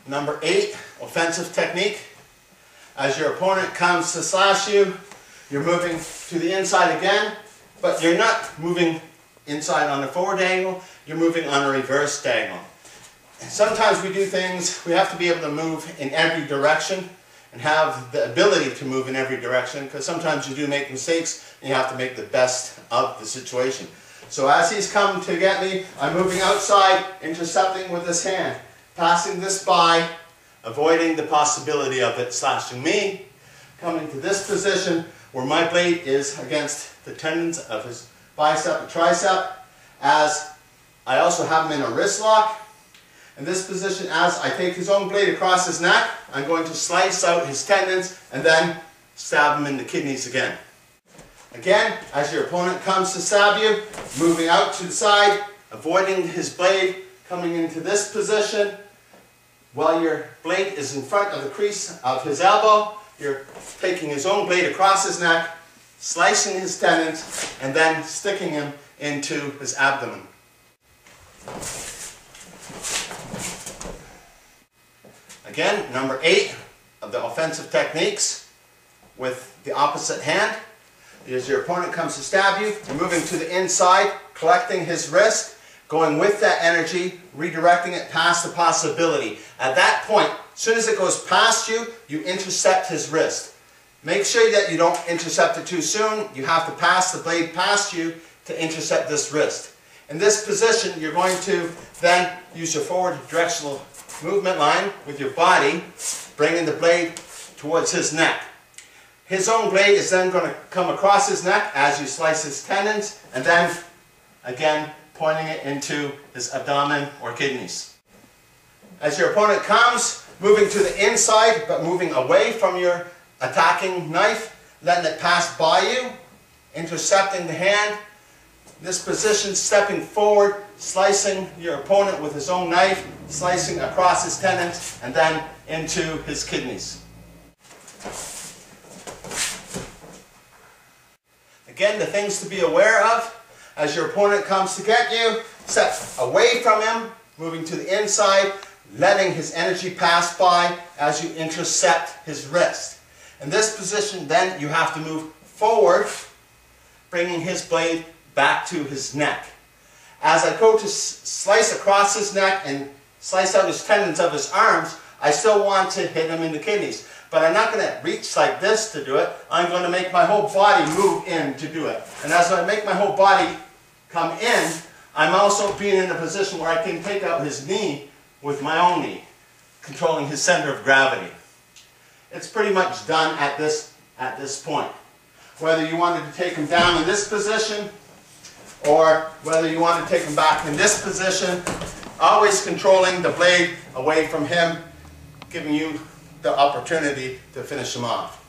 Number 8, offensive technique. As your opponent comes to slash you, you're moving to the inside again, but you're not moving inside on a forward angle, you're moving on a reverse diagonal. And sometimes we do things, we have to be able to move in every direction and have the ability to move in every direction, because sometimes you do make mistakes and you have to make the best of the situation. So as he's come to get me, I'm moving outside, intercepting with this hand, passing this by, avoiding the possibility of it slashing me, coming to this position where my blade is against the tendons of his bicep and tricep, as I also have him in a wrist lock. In this position, as I take his own blade across his neck, I'm going to slice out his tendons and then stab him in the kidneys again. Again, as your opponent comes to stab you, moving out to the side, avoiding his blade, coming into this position. While your blade is in front of the crease of his elbow, you're taking his own blade across his neck, slicing his tendons, and then sticking him into his abdomen. Again, number 8 of the offensive techniques with the opposite hand. As your opponent comes to stab you, you're moving to the inside, collecting his wrist, going with that energy, redirecting it past the possibility. At that point, as soon as it goes past you, you intercept his wrist. Make sure that you don't intercept it too soon. You have to pass the blade past you to intercept this wrist. In this position, you're going to then use your forward directional movement line with your body, bringing the blade towards his neck. His own blade is then going to come across his neck as you slice his tendons, and then again pointing it into his abdomen or kidneys. As your opponent comes, moving to the inside but moving away from your attacking knife, letting it pass by you, intercepting the hand. This position, stepping forward, slicing your opponent with his own knife, slicing across his tendons and then into his kidneys. Again, the things to be aware of: as your opponent comes to get you, step away from him, moving to the inside, letting his energy pass by as you intercept his wrist. In this position, then you have to move forward, bringing his blade back to his neck. As I go to slice across his neck and slice out his tendons of his arms, I still want to hit him in the kidneys. But I'm not going to reach like this to do it. I'm going to make my whole body move in to do it. And as I make my whole body come in, I'm also being in a position where I can take out his knee with my own knee, controlling his center of gravity. It's pretty much done at this point. Whether you wanted to take him down in this position, or whether you want to take him back in this position, always controlling the blade away from him, giving you the opportunity to finish him off.